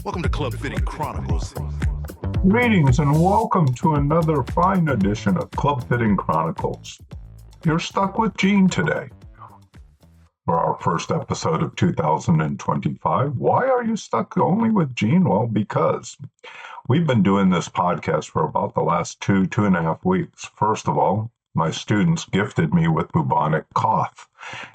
Welcome to Club Fitting Chronicles. Greetings and welcome to another fine edition of Club Fitting Chronicles. You're stuck with Gene today for our first episode of 2025. Why are you stuck only with Gene? Well, because we've been doing this podcast for about the last two and a half weeks. First of all, my students gifted me with bubonic cough.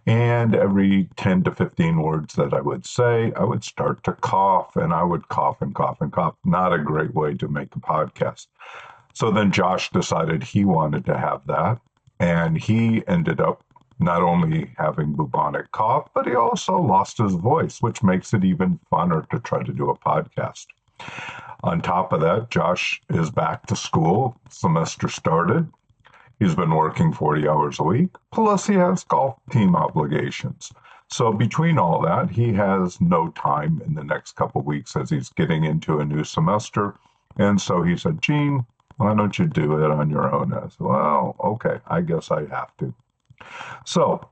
And every 10 to 15 words that I would say, I would start to cough, and I would cough and cough and cough. Not a great way to make a podcast. So then Josh decided he wanted to have that, and he ended up not only having bubonic cough, but he also lost his voice, which makes it even funner to try to do a podcast. On top of that, Josh is back to school. Semester started. He's been working 40 hours a week, plus he has golf team obligations. So between all that, he has no time in the next couple of weeks as he's getting into a new semester. And so he said, Gene, why don't you do it on your own? I said, well, okay, I guess I have to. So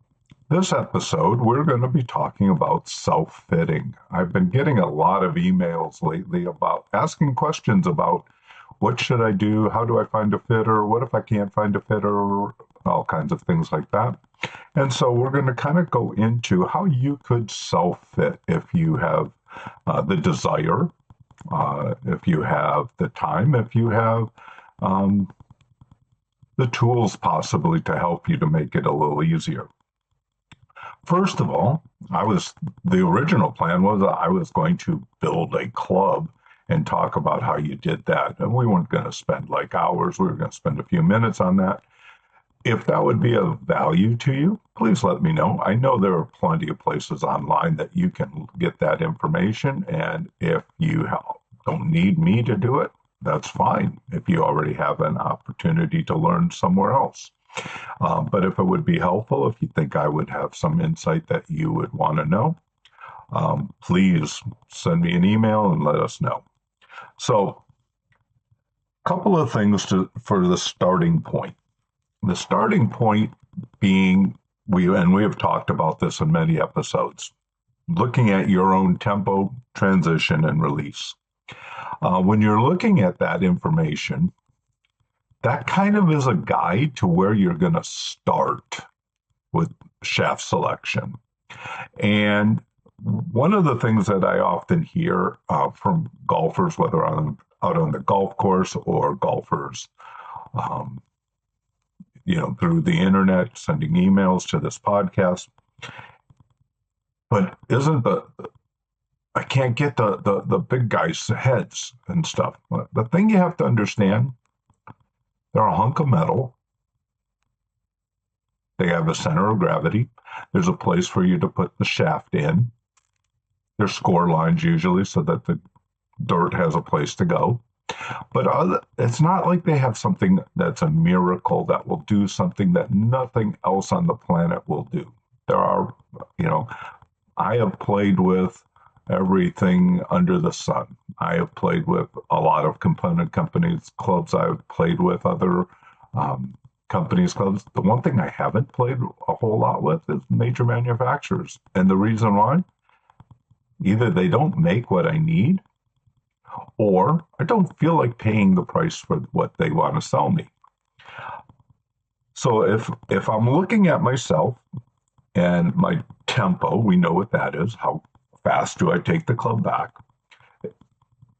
this episode, we're going to be talking about self-fitting. I've been getting a lot of emails lately about asking questions about what should I do? How do I find a fitter? What if I can't find a fitter? All kinds of things like that. And so we're going to kind of go into how you could self-fit if you have the desire, if you have the time, if you have the tools possibly to help you to make it a little easier. First of all, the original plan was I was going to build a club and talk about how you did that. And we weren't going to spend like hours. We were going to spend a few minutes on that. If that would be of value to you, please let me know. I know there are plenty of places online that you can get that information. And if you don't need me to do it, that's fine. If you already have an opportunity to learn somewhere else. But if it would be helpful, if you think I would have some insight that you would want to know, please send me an email and let us know. So, a couple of things for the starting point. The starting point being, we have talked about this in many episodes, looking at your own tempo, transition, and release. When you're looking at that information, that kind of is a guide to where you're going to start with shaft selection. And one of the things that I often hear from golfers, whether I'm out on the golf course or golfers, through the internet, sending emails to this podcast, but I can't get the big guys' heads and stuff. The thing you have to understand, they're a hunk of metal. They have a center of gravity. There's a place for you to put the shaft in. There's score lines usually so that the dirt has a place to go. But it's not like they have something that's a miracle that will do something that nothing else on the planet will do. There are, I have played with everything under the sun. I have played with a lot of component companies, clubs. I've played with other companies, clubs. The one thing I haven't played a whole lot with is major manufacturers. And the reason why? Either they don't make what I need, or I don't feel like paying the price for what they want to sell me. So if I'm looking at myself and my tempo, we know what that is. How fast do I take the club back?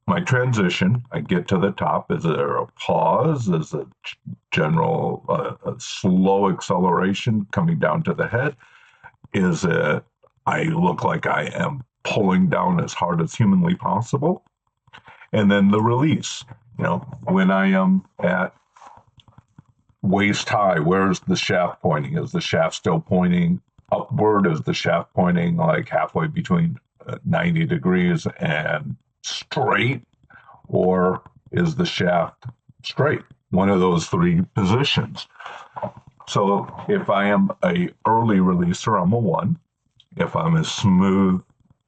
My transition, I get to the top. Is there a pause? Is it general a slow acceleration coming down to the head? Is it I look like I am pulling down as hard as humanly possible? And then the release, when I am at waist high, where's the shaft pointing? Is the shaft still pointing upward? Is the shaft pointing like halfway between 90 degrees and straight? Or is the shaft straight? One of those three positions. So if I am a early releaser, I'm a 1. If I'm a smooth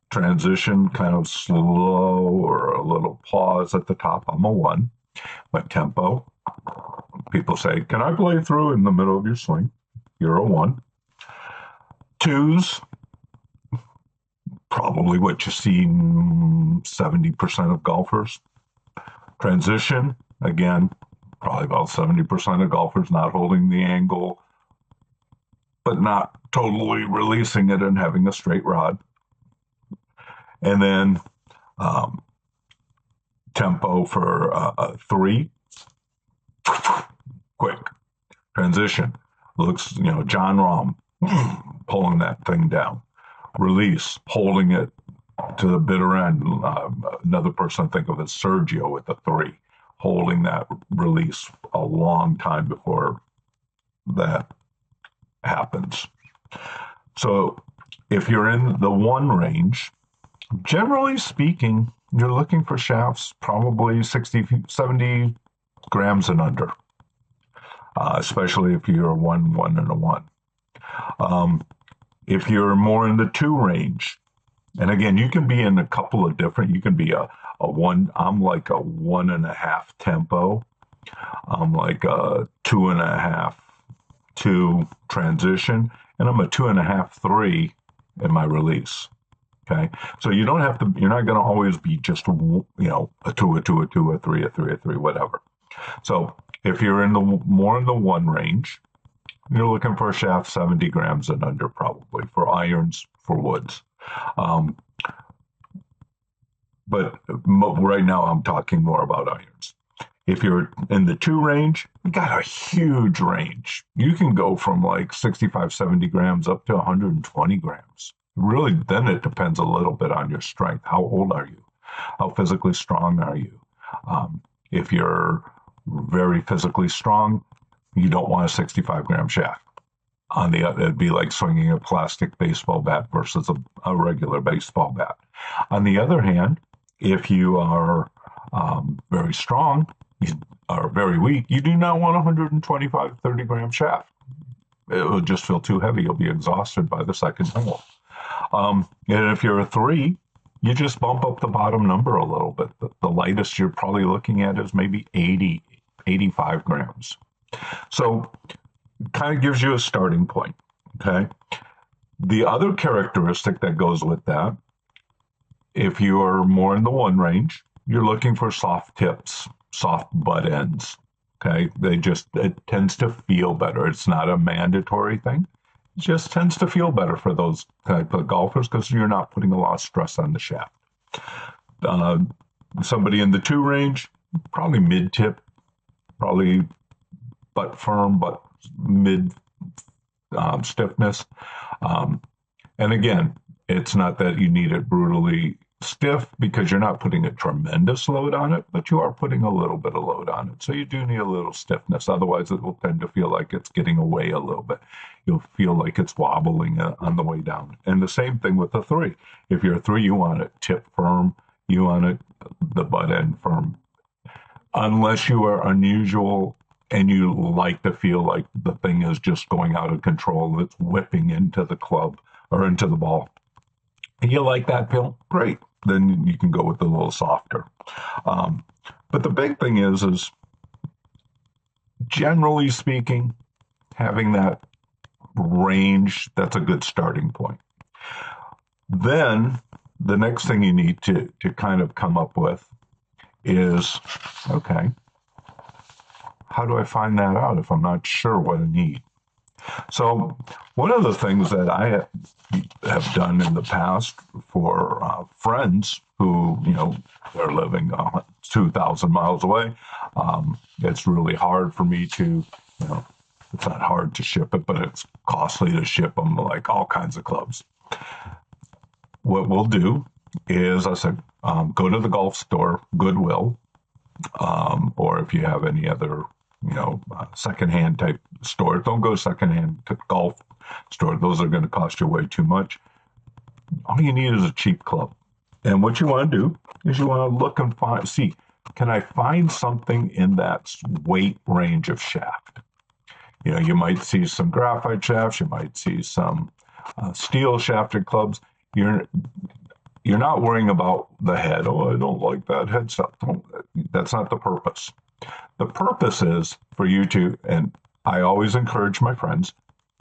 transition, kind of slow or a little pause at the top, I'm a 1. My tempo, people say, can I play through in the middle of your swing? You're a 1. 2s, probably what you see in 70% of golfers. Transition, again, probably about 70% of golfers not holding the angle, but not totally releasing it and having a straight rod. And then tempo for a 3, quick. Transition, looks, John Rahm pulling that thing down. Release, holding it to the bitter end. Another person I think of as Sergio with the 3, holding that release a long time before that happens. So if you're in the 1 range, generally speaking, you're looking for shafts probably 60, 70 grams and under, especially if you're a 1, 1, and a 1. If you're more in the 2 range, and again, you can be in a couple of different, you can be a 1, I'm like a 1.5 tempo. I'm like a 2.5, 2 transition, and I'm a 2.5, 3 in my release. Okay. So you don't have to, you're not going to always be just, a 2, a 2, a 2, a 3, a 3, a 3, whatever. So if you're in the more in the 1 range, you're looking for a shaft 70 grams and under, probably for irons, for woods. But right now I'm talking more about irons. If you're in the 2 range, you got a huge range. You can go from like 65, 70 grams up to 120 grams. Really, then it depends a little bit on your strength. How old are you? How physically strong are you? If you're very physically strong, you don't want a 65-gram shaft. On the other, it'd be like swinging a plastic baseball bat versus a regular baseball bat. On the other hand, if you are very strong, you are very weak, you do not want a 125, 30-gram shaft. It will just feel too heavy. You'll be exhausted by the second hole. And if you're a 3, you just bump up the bottom number a little bit. The lightest you're probably looking at is maybe 80, 85 grams. So it kind of gives you a starting point, okay? The other characteristic that goes with that, if you are more in the 1 range, you're looking for soft tips, soft butt ends, okay? It tends to feel better. It's not a mandatory thing. It just tends to feel better for those type of golfers because you're not putting a lot of stress on the shaft. Somebody in the 2 range, probably mid-tip, probably butt firm, but mid stiffness. And again, it's not that you need it brutally stiff because you're not putting a tremendous load on it, but you are putting a little bit of load on it. So you do need a little stiffness. Otherwise, it will tend to feel like it's getting away a little bit. You'll feel like it's wobbling on the way down. And the same thing with the 3. If you're a 3, you want it tip firm. You want it the butt end firm. Unless you are unusual and you like to feel like the thing is just going out of control, it's whipping into the club or into the ball. And you like that feel? Great. Then you can go with a little softer. But the big thing is generally speaking, having that range, that's a good starting point. Then the next thing you need to kind of come up with is, okay, how do I find that out if I'm not sure what I need? So one of the things that I have done in the past for friends who, they're living 2,000 miles away, it's really hard for me to, it's not hard to ship it, but it's costly to ship them, like all kinds of clubs. What we'll do is, I said, go to the golf store, Goodwill, or if you have any other secondhand type stores. Don't go secondhand to golf store. Those are going to cost you way too much. All you need is a cheap club. And what you want to do is you want to look and see, can I find something in that weight range of shaft? You might see some graphite shafts. You might see some steel shafted clubs. You're not worrying about the head. Oh, I don't like that head stuff. That's not the purpose. The purpose is for you to, and I always encourage my friends,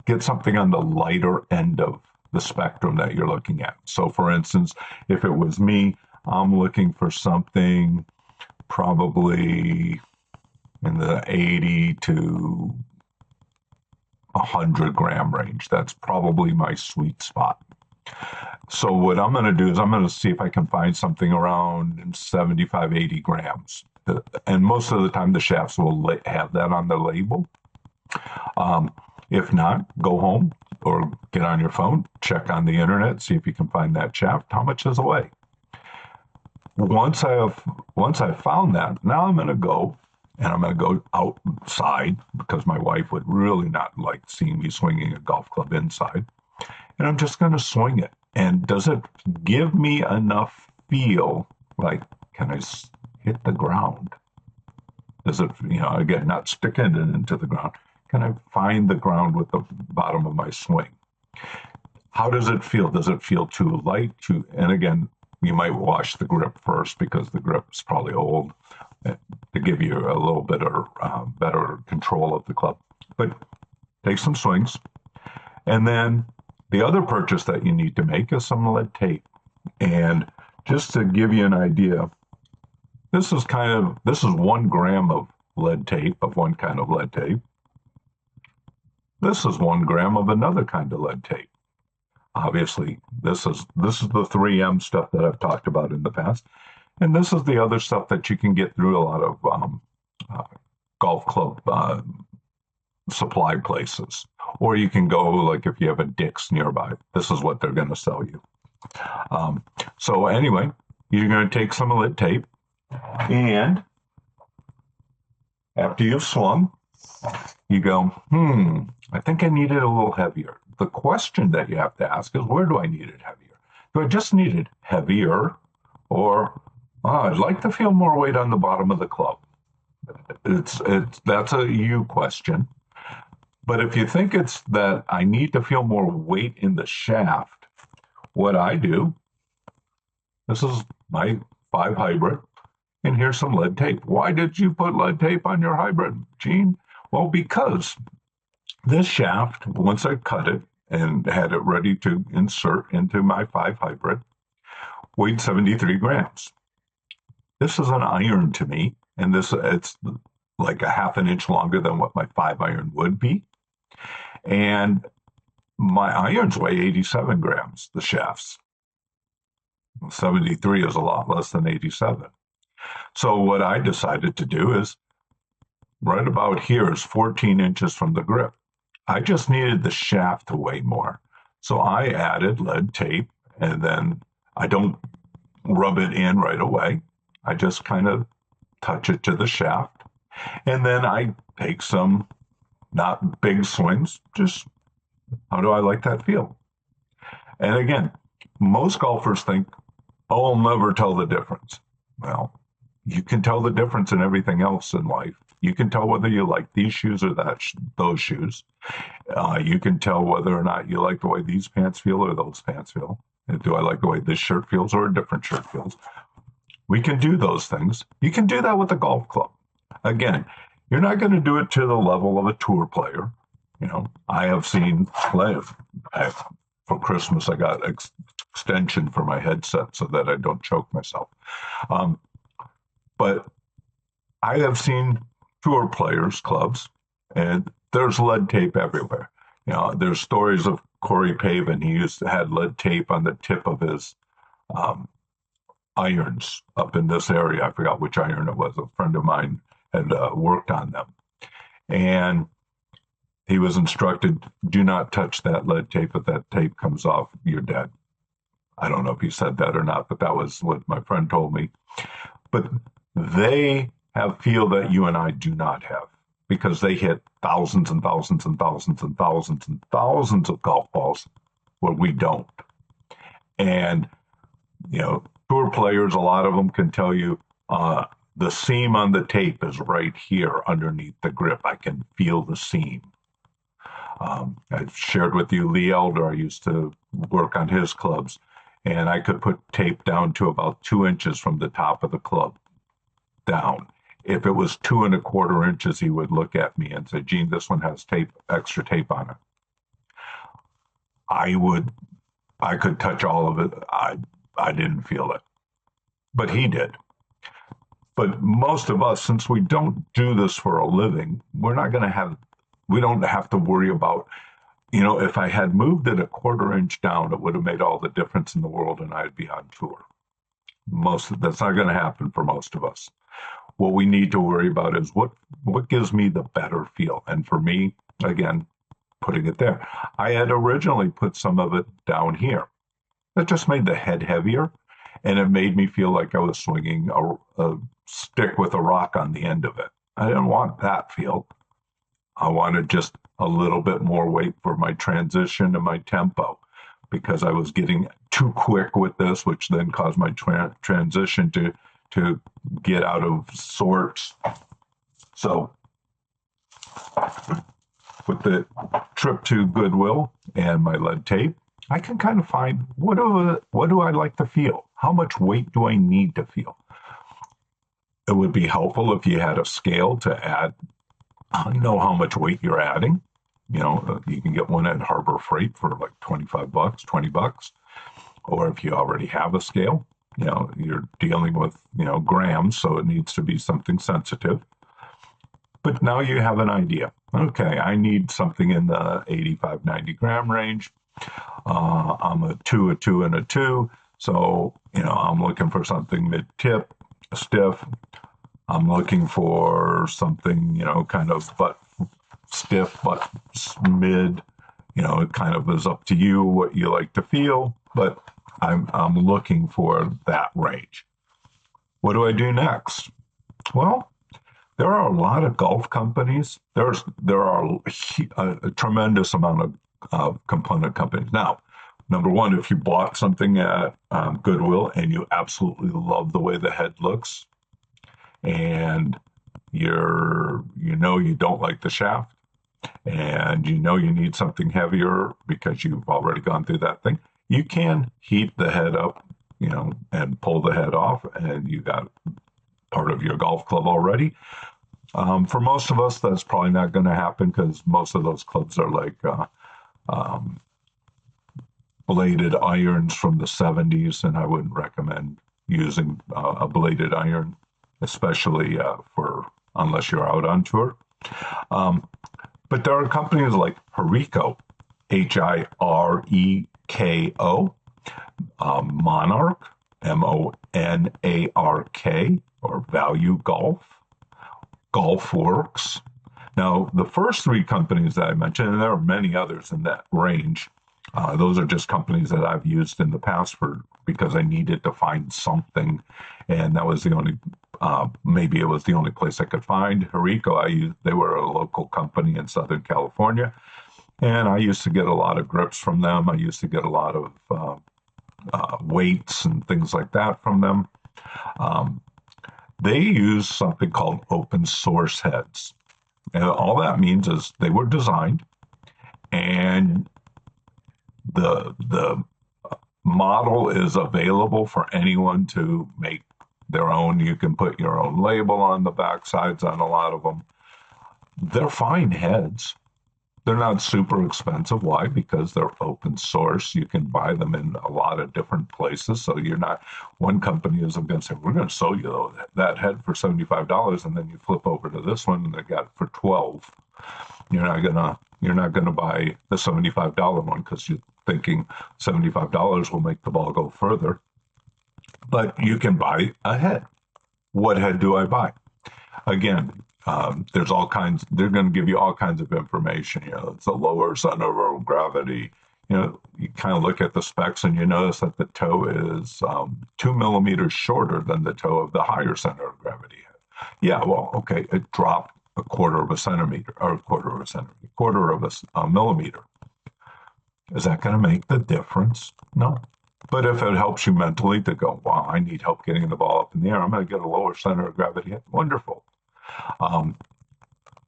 get something on the lighter end of the spectrum that you're looking at. So for instance, if it was me, I'm looking for something probably in the 80 to 100 gram range. That's probably my sweet spot. So what I'm going to do is I'm going to see if I can find something around 75, 80 grams. And most of the time the shafts will have that on the label. If not, go home or get on your phone, check on the internet, see if you can find that shaft. How much does it weigh? Once I've found that, now I'm going to go and I'm going to go outside because my wife would really not like seeing me swinging a golf club inside. And I'm just going to swing it. And does it give me enough feel like, can I hit the ground? Does it, again, not sticking it into the ground? Can I find the ground with the bottom of my swing? How does it feel? Does it feel too light? And again, you might wash the grip first because the grip is probably old to give you a little bit of better control of the club. But take some swings. And then the other purchase that you need to make is some lead tape. And just to give you an idea, this is 1 gram of lead tape, of one kind of lead tape. This is 1 gram of another kind of lead tape. Obviously, this is the 3M stuff that I've talked about in the past. And this is the other stuff that you can get through a lot of golf club supply places. Or you can go, like if you have a Dick's nearby, this is what they're going to sell you. So anyway, you're going to take some lead tape, and after you've swung, you go, I think I need it a little heavier. The question that you have to ask is, where do I need it heavier? Do I just need it heavier? Or, I'd like to feel more weight on the bottom of the club. That's a you question. But if you think it's that I need to feel more weight in the shaft, what I do, this is my 5 hybrid, and here's some lead tape. Why did you put lead tape on your hybrid, Gene? Well, because this shaft, once I cut it and had it ready to insert into my 5 hybrid, weighed 73 grams. This is an iron to me, and it's like a half an inch longer than what my 5 iron would be. And my irons weigh 87 grams, the shafts. 73 is a lot less than 87. So what I decided to do is, right about here is 14 inches from the grip. I just needed the shaft to weigh more. So I added lead tape, and then I don't rub it in right away. I just kind of touch it to the shaft. And then I take some, not big swings, just how do I like that feel? And again, most golfers think, I'll never tell the difference. Well, you can tell the difference in everything else in life. You can tell whether you like these shoes or those shoes. You can tell whether or not you like the way these pants feel or those pants feel. Do I like the way this shirt feels or a different shirt feels? We can do those things. You can do that with a golf club. Again, you're not going to do it to the level of a tour player. I have seen, for Christmas, I got extension for my headset so that I don't choke myself. But I have seen tour players, clubs, and there's lead tape everywhere. There's stories of Corey Pavin. He had lead tape on the tip of his irons up in this area. I forgot which iron it was. A friend of mine had worked on them. And he was instructed, do not touch that lead tape. If that tape comes off, you're dead. I don't know if he said that or not, but that was what my friend told me. But they have feel that you and I do not have, because they hit thousands and thousands and thousands and thousands and thousands of golf balls where we don't. And, tour players, a lot of them can tell you, the seam on the tape is right here underneath the grip. I can feel the seam. I've shared with you Lee Elder. I used to work on his clubs, and I could put tape down to about 2 inches from the top of the club down. If it was 2 1/4 inches, he would look at me and say, Gene, this one has extra tape on it. I would I could touch all of it. I didn't feel it, but he did. But most of us, since we don't do this for a living, we don't have to worry about, if I had moved it a quarter inch down, it would have made all the difference in the world and I'd be on tour. That's not going to happen for most of us. What we need to worry about is what gives me the better feel. And for me, again, putting it there, I had originally put some of it down here. It just made the head heavier, and it made me feel like I was swinging a stick with a rock on the end of it. I didn't want that feel. I wanted just a little bit more weight for my transition and my tempo, because I was getting too quick with this, which then caused my transition to get out of sorts. So with the trip to Goodwill and my lead tape, I can kind of find what do I like to feel? How much weight do I need to feel? It would be helpful if you had a scale to add, know how much weight you're adding. You can get one at Harbor Freight for like $25, $20. Or if you already have a scale, you're dealing with, grams, so it needs to be something sensitive. But now you have an idea. Okay, I need something in the 85, 90 gram range. I'm a 2, and a 2. So, I'm looking for something mid-tip, stiff. I'm looking for something, kind of butt stiff, but mid. It kind of is up to you what you like to feel, but I'm looking for that range. What do I do next? Well, there are a lot of golf companies. There are a tremendous amount of component companies. Now, number one, if you bought something at Goodwill and you absolutely love the way the head looks, and you don't like the shaft, and you need something heavier because you've already gone through that thing, you can heat the head up, and pull the head off, and you got part of your golf club already. For most of us, that's probably not going to happen because most of those clubs are like bladed irons from the 70s, and I wouldn't recommend using a bladed iron, especially unless you're out on tour. But there are companies like Hireko, Hireko, Monarch, Monark, or Value Golf, GolfWorks. Now, the first three companies that I mentioned, and there are many others in that range, those are just companies that I've used in the past because I needed to find something, and that was the only, maybe it was the only place I could find. Hireko, they were a local company in Southern California, and I used to get a lot of grips from them. I used to get a lot of weights and things like that from them. They use something called open source heads. And all that means is they were designed, and the model is available for anyone to make their own. You can put your own label on the back sides on a lot of them. They're fine heads. They're not super expensive. Why? Because they're open source. You can buy them in a lot of different places. So one company isn't going to say, we're going to sell you that head for $75, and then you flip over to this one and they got it for $12. You're not gonna buy the $75 one because you're thinking $75 will make the ball go further. But you can buy a head. What head do I buy? Again, there's all kinds. They're going to give you all kinds of information. It's a lower center of gravity. You kind of look at the specs and you notice that the toe is 2 millimeters shorter than the toe of the higher center of gravity head. Yeah, well, okay, it dropped a quarter of a millimeter. Is that going to make the difference? No. But if it helps you mentally to go, wow, I need help getting the ball up in the air, I'm going to get a lower center of gravity head. Wonderful.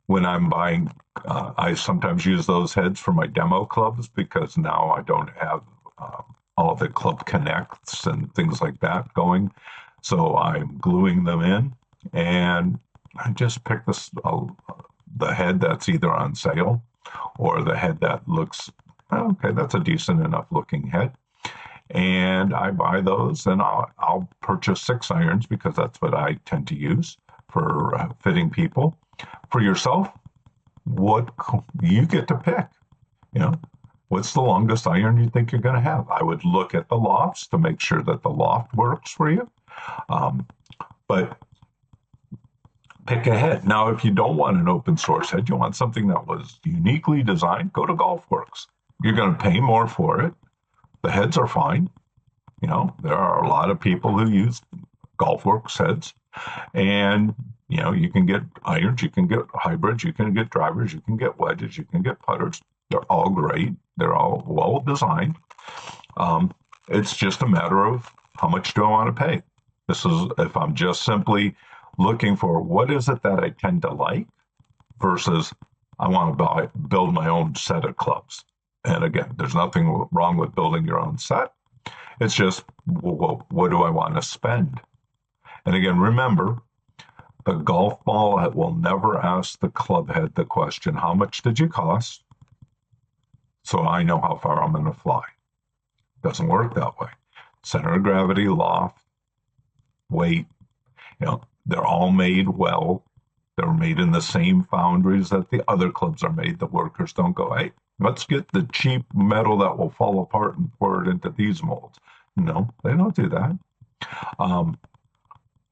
When I'm buying, I sometimes use those heads for my demo clubs because now I don't have all the club connects and things like that going. So I'm gluing them in, and I just pick the head that's either on sale or the head that looks, okay, that's a decent enough looking head. and I buy those, and I'll purchase 6 irons because that's what I tend to use for fitting people. For yourself, what you get to pick, you know, what's the longest iron you think you're going to have? I would look at the lofts to make sure that the loft works for you. But pick a head. Now, if you don't want an open source head, you want something that was uniquely designed, go to GolfWorks. You're going to pay more for it. The heads are fine. You know, there are a lot of people who use GolfWorks heads, and you know, you can get irons, you can get hybrids, you can get drivers, you can get wedges, you can get putters. They're all great. They're all well designed. It's just a matter of how much do I want to pay. This is if I'm just simply looking for what is it that I tend to like versus I want to build my own set of clubs. And again, there's nothing wrong with building your own set. It's just, well, what do I want to spend? And again, remember, the golf ball will never ask the club head the question, how much did you cost? So I know how far I'm going to fly. Doesn't work that way. Center of gravity, loft, weight, you know, they're all made well. They're made in the same foundries that the other clubs are made. The workers don't go, hey, let's get the cheap metal that will fall apart and pour it into these molds. No, they don't do that.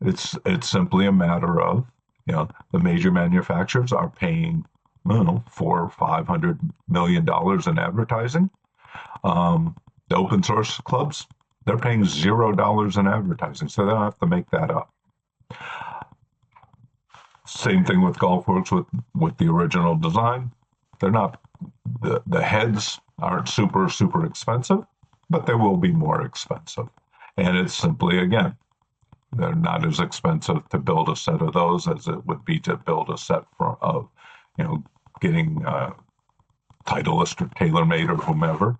It's simply a matter of, you know, the major manufacturers are paying, I don't know, $400 or $500 million in advertising. The open source clubs, they're paying $0 in advertising, so they don't have to make that up. Same thing with GolfWorks with the original design. They're not, the heads aren't super expensive, but they will be more expensive. And it's simply, again, they're not as expensive to build a set of those as it would be to build a set of, you know, getting Titleist or TaylorMade or whomever.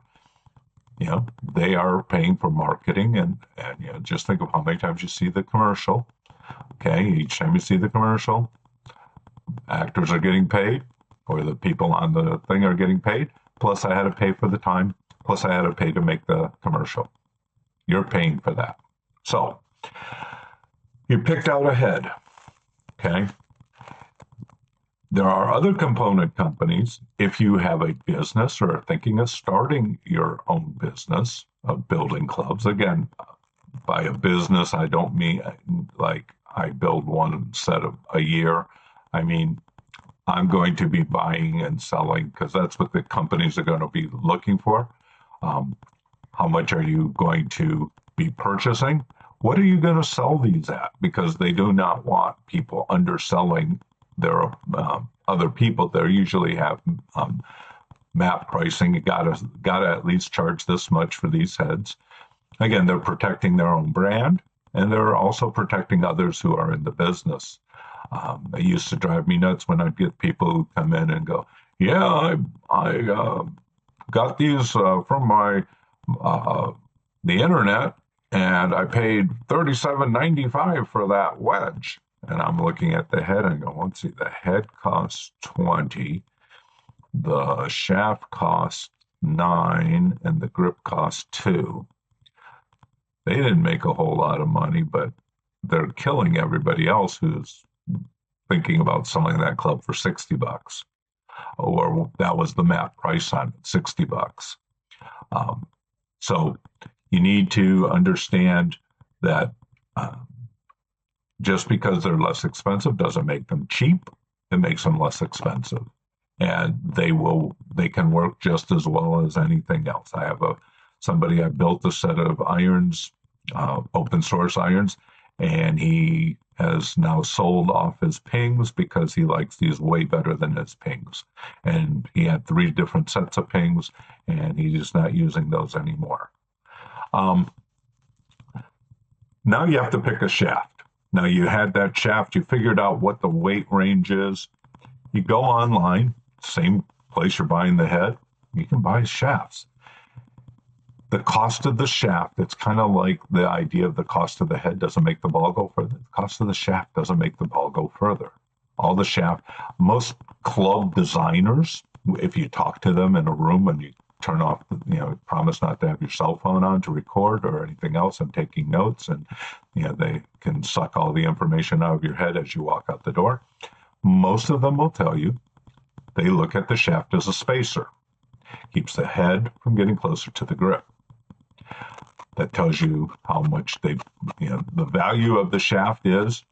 You know, they are paying for marketing, and you know, just think of how many times you see the commercial. Okay, each time you see the commercial, actors are getting paid, or the people on the thing are getting paid. Plus, I had to pay for the time. Plus, I had to pay to make the commercial. You're paying for that. So, you picked out a head. Okay. There are other component companies. If you have a business or are thinking of starting your own business of building clubs, again, by a business, I don't mean like I build one set of a year. I mean, I'm going to be buying and selling because that's what the companies are going to be looking for. How much are you going to be purchasing? What are you going to sell these at? Because they do not want people underselling their other people. They usually have map pricing. You gotta at least charge this much for these heads. Again, they're protecting their own brand, and they're also protecting others who are in the business. It used to drive me nuts when I'd get people who come in and go, "Yeah, I got these from my the internet, and I paid $37.95 for that wedge." And I'm looking at the head and go, let's see, the head costs $20, the shaft costs $9, and the grip costs $2. They didn't make a whole lot of money, but they're killing everybody else who's thinking about selling that club for $60, or that was the map price on it, $60. So you need to understand that just because they're less expensive doesn't make them cheap. It makes them less expensive, and they can work just as well as anything else. I have somebody I built a set of irons, open source irons, and he has now sold off his pings because he likes these way better than his pings. And he had 3 different sets of pings, and he's just not using those anymore. Now you have to pick a shaft. Now you had that shaft, you figured out what the weight range is. You go online, same place you're buying the head, you can buy shafts. The cost of the shaft, it's kind of like the idea of the cost of the head doesn't make the ball go further. The cost of the shaft doesn't make the ball go further. All the shaft, most club designers, if you talk to them in a room and you turn off, promise not to have your cell phone on to record or anything else and taking notes. And, they can suck all the information out of your head as you walk out the door. Most of them will tell you they look at the shaft as a spacer. Keeps the head from getting closer to the grip. That tells you how much the value of the shaft is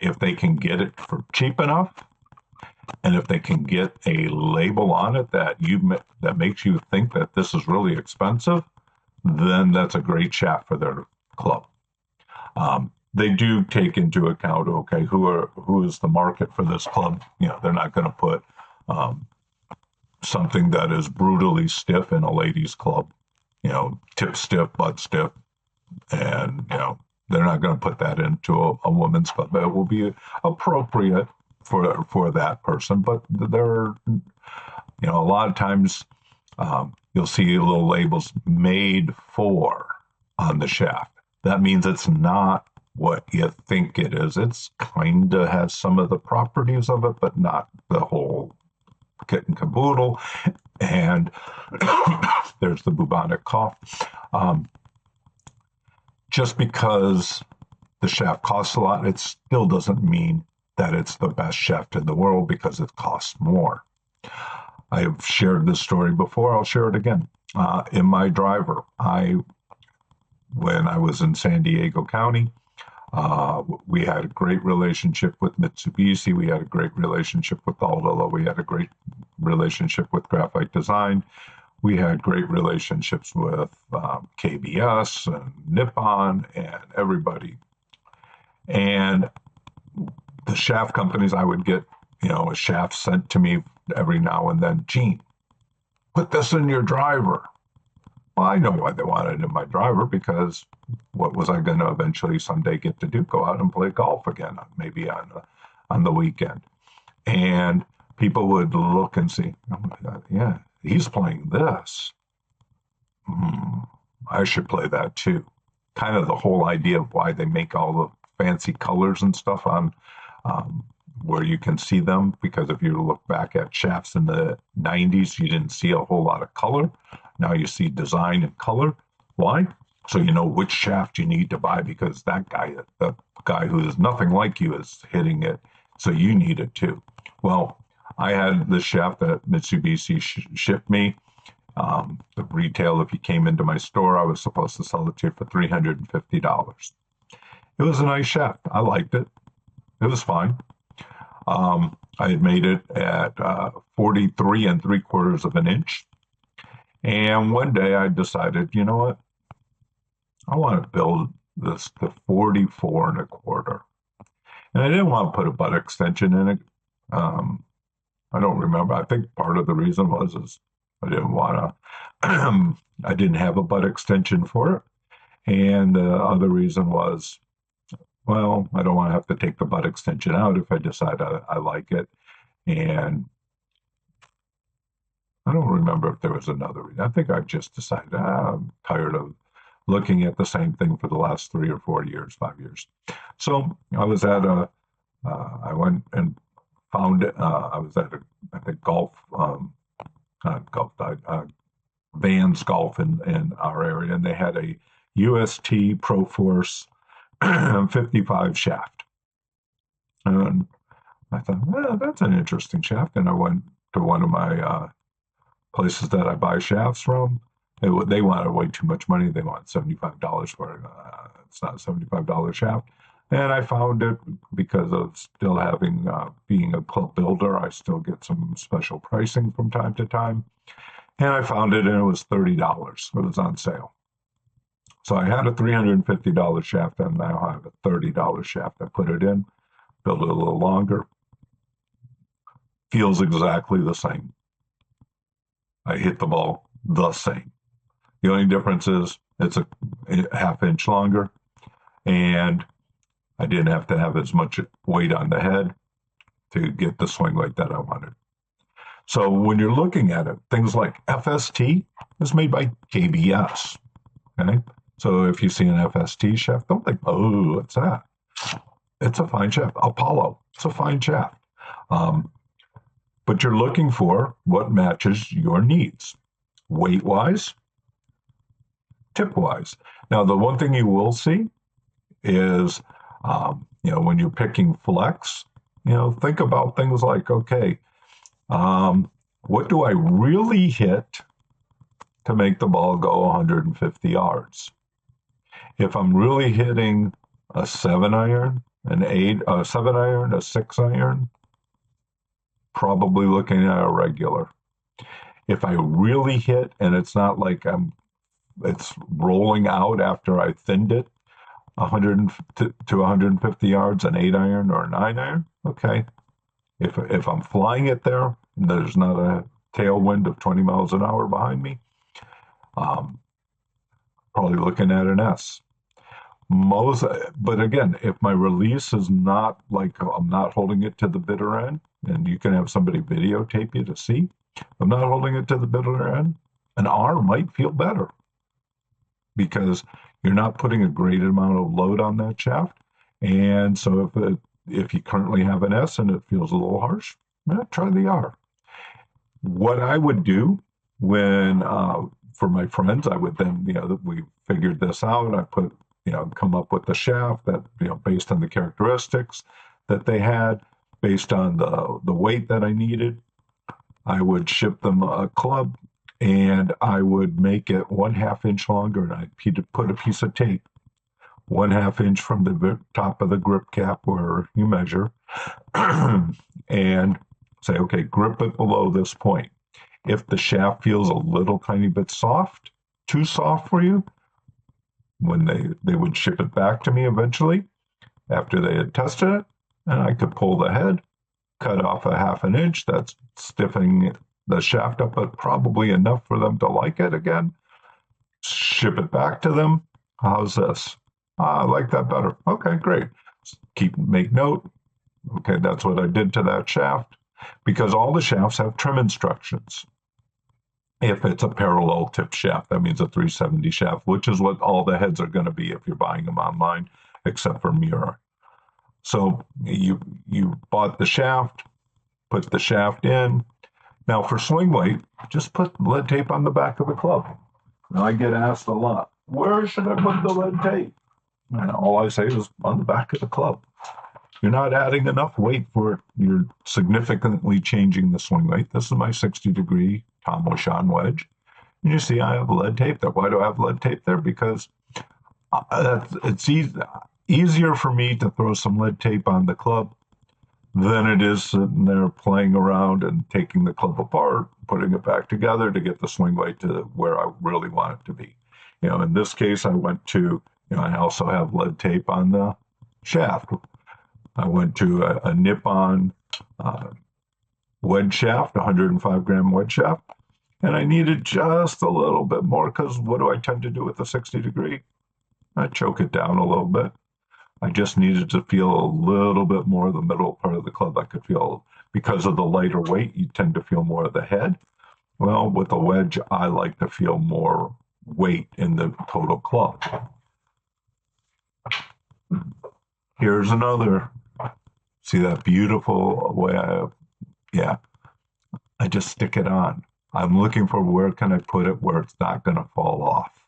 if they can get it for cheap enough, and if they can get a label on it that makes you think that this is really expensive, then that's a great shaft for their club. They do take into account, okay, who is the market for this club? They're not going to put something that is brutally stiff in a ladies' club, tip stiff, butt stiff, and they're not going to put that into a women's club. It will be appropriate for that person, but there, a lot of times you'll see little labels "made for" on the shaft. That means it's not what you think it is. It's kind of has some of the properties of it, but not the whole kit and caboodle. And there's the bubonic cough. Just because the shaft costs a lot, it still doesn't mean that it's the best shaft in the world because it costs more. I have shared this story before. I'll share it again. In my driver, when I was in San Diego County, we had a great relationship with Mitsubishi. We had a great relationship with Aldala. We had a great relationship with Graphite Design. We had great relationships with KBS and Nippon and everybody. And the shaft companies, I would get, a shaft sent to me every now and then. Gene, put this in your driver. Well, I know why they wanted it in my driver, because what was I going to eventually someday get to do? Go out and play golf again, maybe on the weekend. And people would look and see, oh my God, yeah, he's playing this. I should play that too. Kind of the whole idea of why they make all the fancy colors and stuff on where you can see them, because if you look back at shafts in the 90s, you didn't see a whole lot of color. Now you see design and color. Why? So you know which shaft you need to buy, because the guy who is nothing like you is hitting it. So you need it too. Well, I had the shaft that Mitsubishi shipped me. The retail, if you came into my store, I was supposed to sell it to you for $350. It was a nice shaft. I liked it. It was fine. I had made it at 43 3/4 of an inch. And one day I decided, you know what? I want to build this to 44 1/4. And I didn't want to put a butt extension in it. I don't remember. I think part of the reason is I didn't want to, I didn't have a butt extension for it. And the other reason was, well, I don't want to have to take the butt extension out if I decide I like it. And I don't remember if there was another reason. I think I just decided I'm tired of looking at the same thing for the last 3 or 4 years, 5 years. So I was at I went and found it. I was at I think Vans Golf in our area, and they had a UST Pro Force 55 shaft. And I thought, well, that's an interesting shaft. And I went to one of my places that I buy shafts from. They wanted way too much money. They wanted $75 for it. It's not a $75 shaft. And I found it because of still having, being a club builder, I still get some special pricing from time to time. And I found it and it was $30. It was on sale. So I had a $350 shaft and now I have a $30 shaft. I put it in, built it a little longer. Feels exactly the same. I hit the ball the same. The only difference is it's a half-inch longer, and I didn't have to have as much weight on the head to get the swing weight that I wanted. So when you're looking at it, things like FST is made by KBS. Okay, so if you see an FST shaft, don't think, oh, what's that? It's a fine shaft. Apollo, it's a fine shaft. But you're looking for what matches your needs. weight-wise, tip-wise. Now, the one thing you will see is, when you're picking flex, think about things like, okay, what do I really hit to make the ball go 150 yards? If I'm really hitting a 7-iron, a 7-iron, a 6-iron, probably looking at a regular. If I really hit and it's not like it's rolling out after I thinned it 100 to 150 yards, an 8-iron or a 9-iron, okay. If I'm flying it there, and there's not a tailwind of 20 miles an hour behind me, probably looking at an S. But again, if my release is not like I'm not holding it to the bitter end, and you can have somebody videotape you to see, I'm not holding it to the bitter end, an R might feel better because you're not putting a great amount of load on that shaft. And so if you currently have an S and it feels a little harsh, try the R. What I would do when, for my friends, I would then, we figured this out. I put, come up with the shaft that, based on the characteristics that they had, based on the weight that I needed. I would ship them a club and I would make it 1/2 inch longer, and I'd put a piece of tape 1/2 inch from the top of the grip cap where you measure and say, okay, grip it below this point. If the shaft feels a little tiny bit soft, too soft for you, when they would ship it back to me eventually after they had tested it, and I could pull the head, cut off 1/2 inch. That's stiffening the shaft up, but probably enough for them to like it again. Ship it back to them. How's this? I like that better. Okay, great. Make note. Okay, that's what I did to that shaft, because all the shafts have trim instructions. If it's a parallel tip shaft, that means a 370 shaft, which is what all the heads are going to be if you're buying them online, except for Mura. So you bought the shaft, put the shaft in. Now for swing weight, just put lead tape on the back of the club. Now I get asked a lot, where should I put the lead tape? And all I say is on the back of the club. You're not adding enough weight for it. You're significantly changing the swing weight. This is my 60-degree Tom Washon wedge. And you see I have lead tape there. Why do I have lead tape there? Because it's easier for me to throw some lead tape on the club than it is sitting there playing around and taking the club apart, putting it back together to get the swing weight to where I really want it to be. In this case, I went to, I also have lead tape on the shaft. I went to a Nippon wedge shaft, 105-gram wedge shaft, and I needed just a little bit more, because what do I tend to do with the 60-degree? I choke it down a little bit. I just needed to feel a little bit more of the middle part of the club. I could feel, because of the lighter weight, you tend to feel more of the head. Well, with a wedge, I like to feel more weight in the total club. Here's another. See that beautiful way I just stick it on. I'm looking for where can I put it where it's not going to fall off,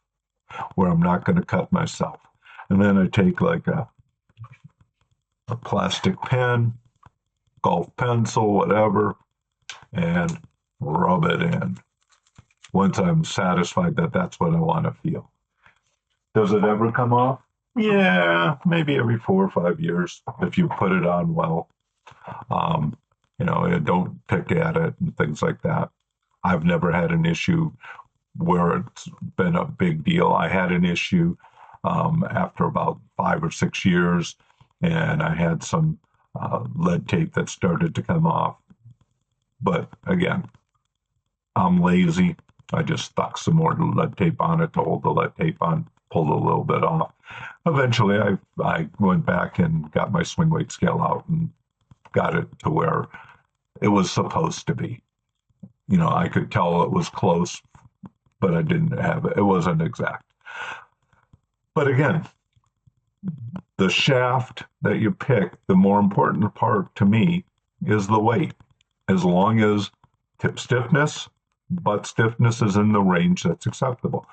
where I'm not going to cut myself. And then I take like a plastic pen, golf pencil, whatever, and rub it in. Once I'm satisfied that that's what I want to feel. Does it ever come off? Yeah, maybe every 4 or 5 years if you put it on well. Don't pick at it and things like that. I've never had an issue where it's been a big deal. I had an issue after about 5 or 6 years, and I had some lead tape that started to come off. But again, I'm lazy. I just stuck some more lead tape on it to hold the lead tape on, pulled a little bit off. Eventually, I went back and got my swing weight scale out and got it to where it was supposed to be. I could tell it was close, but I didn't have it. It wasn't exact. But again, the shaft that you pick, the more important part to me is the weight. As long as tip stiffness, but stiffness is in the range that's acceptable.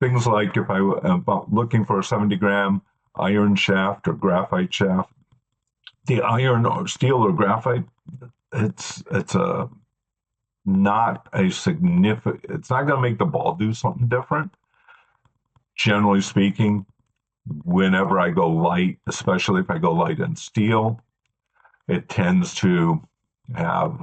Things like if I am looking for a 70-gram iron shaft or graphite shaft, the iron or steel or graphite, it's a not a significant. It's not going to make the ball do something different. Generally speaking, whenever I go light, especially if I go light in steel, it tends to have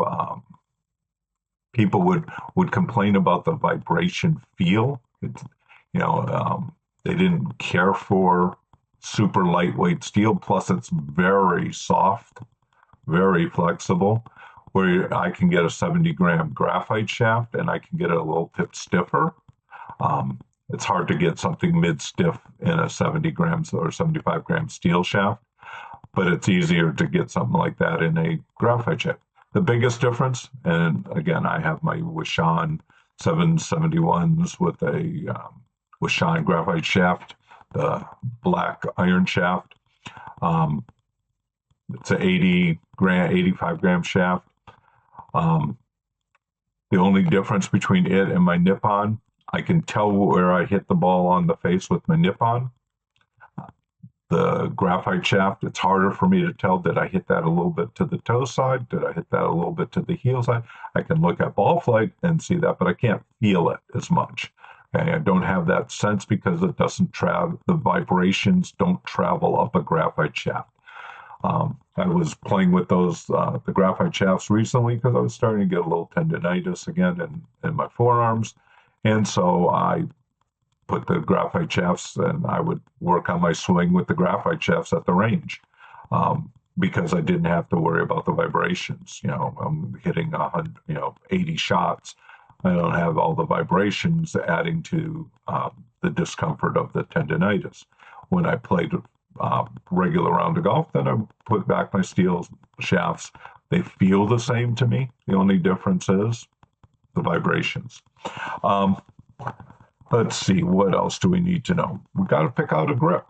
people would complain about the vibration feel. It's, you know, they didn't care for super lightweight steel. Plus, it's very soft, very flexible. Where I can get a 70-gram graphite shaft and I can get it a little tip stiffer. It's hard to get something mid-stiff in a 70 grams or 75-gram steel shaft, but it's easier to get something like that in a graphite shaft. The biggest difference, and again, I have my Wishon 771s with a Wishon graphite shaft, the black iron shaft. It's an 85-gram shaft. The only difference between it and my Nippon, I can tell where I hit the ball on the face with my Nippon. The graphite shaft, it's harder for me to tell. Did I hit that a little bit to the toe side? Did I hit that a little bit to the heel side? I can look at ball flight and see that, but I can't feel it as much. Okay, I don't have that sense because it doesn't travel. The vibrations don't travel up a graphite shaft. I was playing with the graphite shafts recently because I was starting to get a little tendonitis again in my forearms. And so I put the graphite shafts and I would work on my swing with the graphite shafts at the range because I didn't have to worry about the vibrations. I'm hitting 80 shots. I don't have all the vibrations adding to the discomfort of the tendonitis. When I played regular round of golf, then I put back my steel shafts. They feel the same to me. The only difference is the vibrations. Let's see, what else do we need to know? We got to pick out a grip.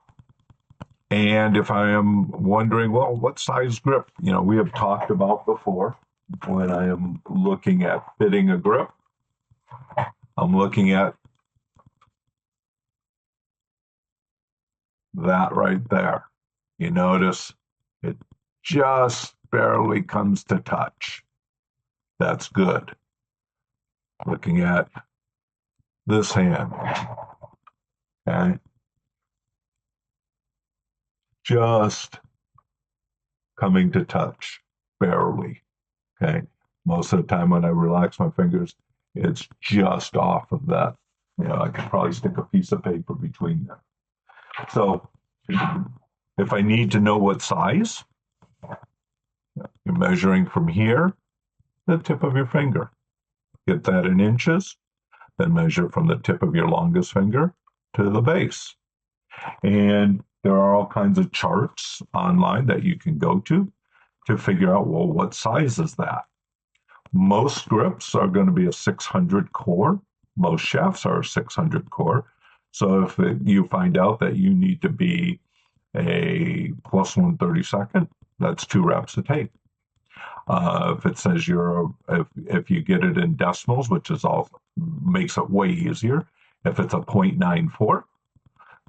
And if I am wondering, well, what size grip? We have talked about before when I am looking at fitting a grip, I'm looking at that right there. You notice it just barely comes to touch. That's good. Looking at this hand, okay? Just coming to touch, barely, okay? Most of the time when I relax my fingers, it's just off of that. I could probably stick a piece of paper between them. So if I need to know what size, you're measuring from here, the tip of your finger. Get that in inches, then measure from the tip of your longest finger to the base. And there are all kinds of charts online that you can go to figure out, well, what size is that? Most grips are going to be a 600 core. Most shafts are a 600 core. So if you find out that you need to be a plus 132nd, that's 2 reps of tape. If it says if you get it in decimals, which is all makes it way easier. If it's a 0.94,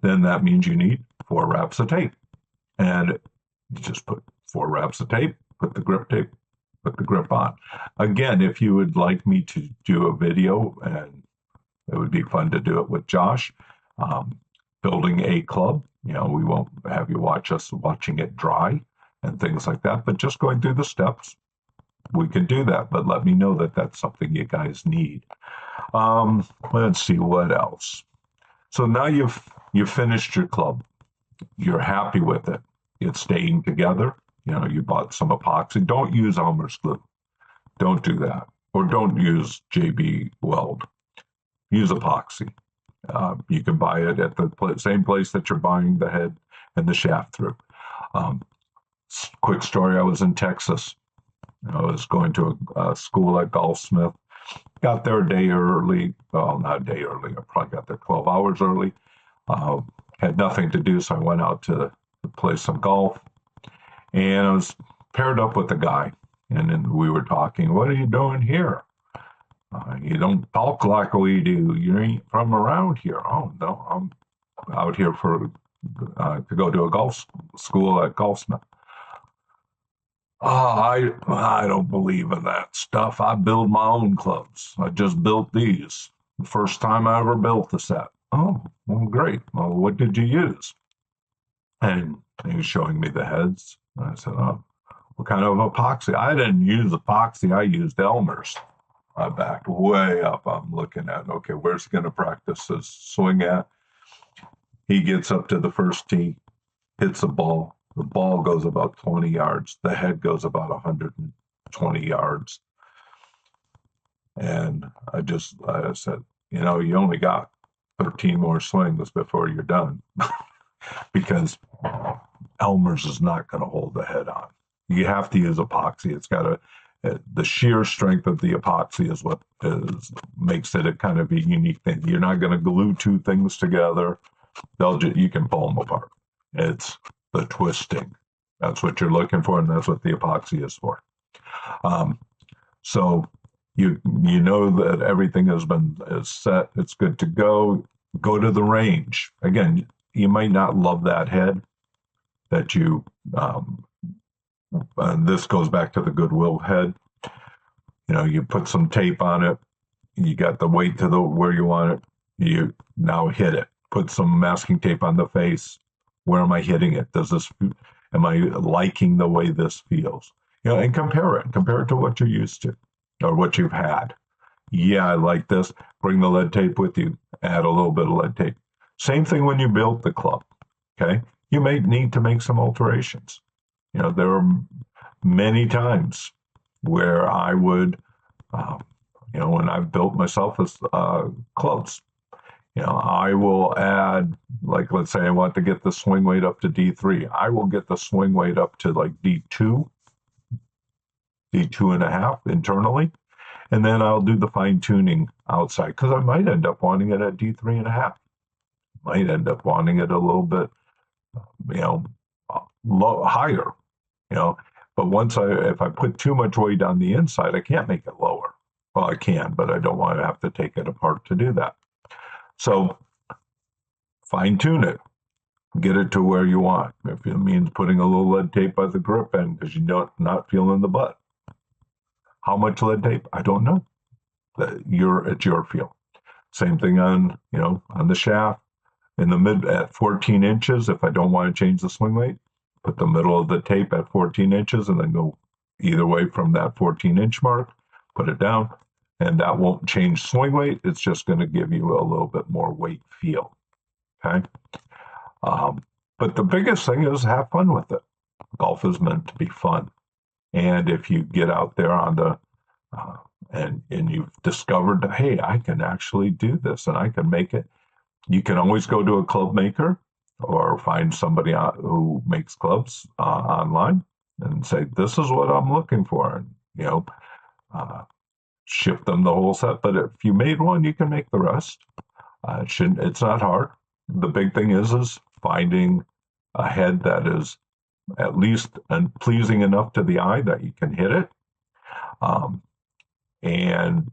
then that means you need 4 reps of tape. And you just put 4 reps of tape, put the grip on. Again, if you would like me to do a video, and it would be fun to do it with Josh, building a club, we won't have you watch us watching it dry and things like that, but just going through the steps, we can do that. But let me know that that's something you guys need. Let's see what else. So now you've finished your club. You're happy with it. It's staying together. You bought some epoxy. Don't use Elmer's glue. Don't do that. Or don't use JB Weld. Use epoxy. You can buy it at the same place that you're buying the head and the shaft through. Quick story, I was in Texas. I was going to a school at Golfsmith. Got there a day early. Well, not a day early. I probably got there 12 hours early. Had nothing to do, so I went out to play some golf. And I was paired up with a guy. And then we were talking, what are you doing here? You don't talk like we do. You ain't from around here. Oh, no, I'm out here for to go to a golf school at Golfsmith. Oh, I don't believe in that stuff. I build my own clubs. I just built these. The first time I ever built a set. Oh, well, great. Well, what did you use? And he was showing me the heads. And I said, oh, what kind of epoxy? I didn't use epoxy. I used Elmer's. I backed way up. I'm looking at, okay, where's he going to practice his swing at? He gets up to the first tee, hits the ball. The ball goes about 20 yards. The head goes about 120 yards. And I said, you only got 13 more swings before you're done because Elmer's is not going to hold the head on. You have to use epoxy. It's got the sheer strength of the epoxy is what makes it a kind of a unique thing. You're not going to glue two things together. You can pull them apart. It's the twisting. That's what you're looking for, and that's what the epoxy is for. So you know that everything is set. It's good to go. Go to the range. Again, you might not love that head that you. And this goes back to the Goodwill head. You put some tape on it. You got the weight to where you want it. You now hit it. Put some masking tape on the face. Where am I hitting it? Am I liking the way this feels? And compare it. Compare it to what you're used to or what you've had. Yeah, I like this. Bring the lead tape with you. Add a little bit of lead tape. Same thing when you build the club. Okay. You may need to make some alterations. There are many times where I would, when I've built myself as clubs, I will add, like, let's say I want to get the swing weight up to D3. I will get the swing weight up to like D2, D2 and a half internally. And then I'll do the fine tuning outside because I might end up wanting it at D3 and a half. Might end up wanting it a little bit, higher, But if I put too much weight on the inside, I can't make it lower. Well, I can, but I don't want to have to take it apart to do that. So fine tune it, get it to where you want. If it means putting a little lead tape by the grip end because you're not feeling the butt. How much lead tape? I don't know. It's your feel. Same thing on the shaft in the mid at 14 inches. If I don't want to change the swing weight, put the middle of the tape at 14 inches and then go either way from that 14-inch mark, put it down, and that won't change swing weight. It's just going to give you a little bit more weight feel. Okay. But the biggest thing is have fun with it. Golf is meant to be fun. And if you get out there on the, and you've discovered that, hey, I can actually do this and I can make it. You can always go to a club maker or find somebody who makes clubs online and say, this is what I'm looking for. And, ship them the whole set. But if you made one, you can make the rest. It's not hard. The big thing is finding a head that is at least pleasing enough to the eye that you can hit it. And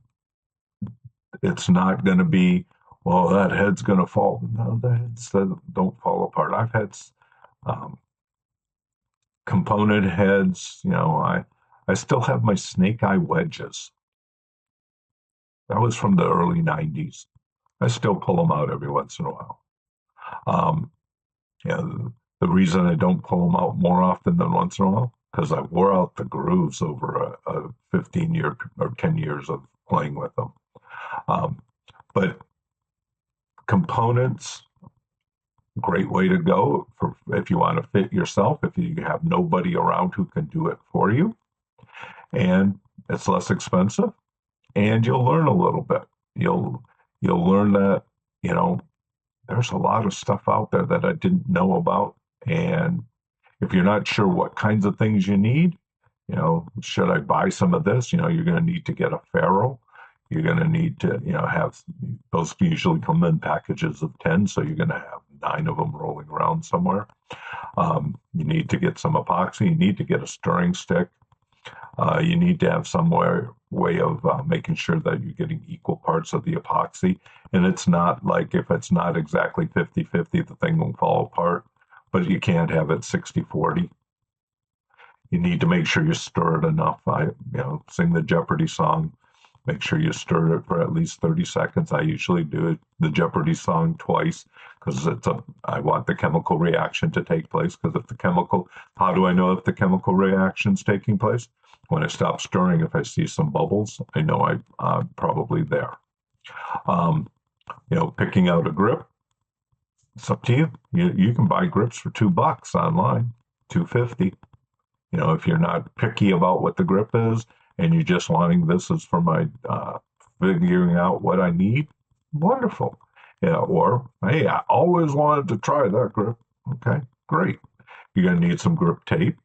it's not going to be, well, that head's going to fall. No, the heads don't fall apart. I've had component heads. I still have my snake eye wedges. That was from the early 90s. I still pull them out every once in a while. The reason I don't pull them out more often than once in a while, because I wore out the grooves over a 15-year or 10 years of playing with them. But components, great way to go if you want to fit yourself, if you have nobody around who can do it for you. And it's less expensive. And you'll learn a little bit. You'll learn that, there's a lot of stuff out there that I didn't know about. And if you're not sure what kinds of things you need, should I buy some of this? You're going to need to get a ferrule. You're going to need to, have those usually come in packages of 10. So you're going to have 9 of them rolling around somewhere. You need to get some epoxy. You need to get a stirring stick. You need to have somewhere way of making sure that you're getting equal parts of the epoxy. And it's not like if it's not exactly 50-50, the thing will fall apart, but you can't have it 60-40. You need to make sure you stir it enough. Sing the Jeopardy song. Make sure you stir it for at least 30 seconds. I usually do the Jeopardy song twice because I want the chemical reaction to take place. Because how do I know if the chemical reaction's taking place? When I stop stirring, if I see some bubbles, I know I'm probably there. Picking out a grip, it's up to you. You can buy grips for $2 online, $2.50. If you're not picky about what the grip is and you're just wanting this is for my figuring out what I need, wonderful. Or, hey, I always wanted to try that grip. Okay, great. You're going to need some grip tape.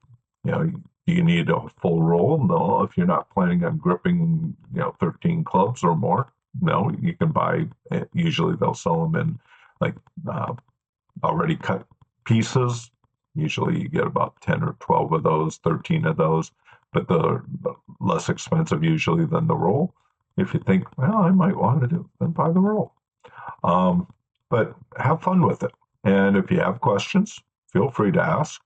Do you need a full roll? No, if you're not planning on gripping, 13 clubs or more, no, you can buy, usually they'll sell them in like already cut pieces. Usually you get about 10 or 12 of those, 13 of those, but the less expensive usually than the roll. If you think, well, I might want to do it, then buy the roll. But have fun with it. And if you have questions, feel free to ask.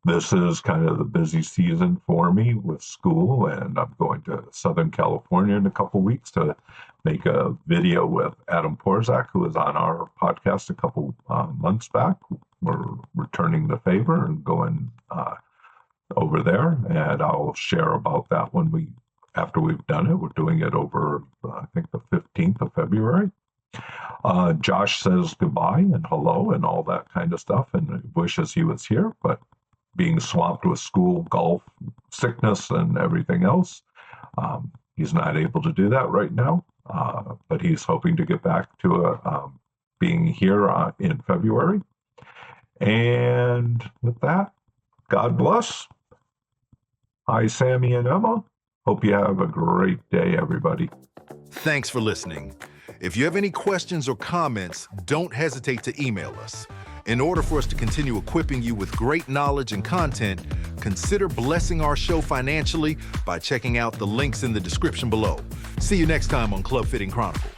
This is kind of the busy season for me with school, and I'm going to Southern California in a couple weeks to make a video with Adam Porzak, who was on our podcast a couple months back. We're returning the favor and going over there, and I'll share about that after we've done it. We're doing it over, I think, the 15th of February. Josh says goodbye and hello and all that kind of stuff, and wishes he was here, but being swamped with school, golf, sickness, and everything else, he's not able to do that right now, but he's hoping to get back to being here in February. And with that, God bless. Hi, Sammy and Emma. Hope you have a great day, everybody. Thanks for listening. If you have any questions or comments, don't hesitate to email us. In order for us to continue equipping you with great knowledge and content, consider blessing our show financially by checking out the links in the description below. See you next time on Club Fitting Chronicles.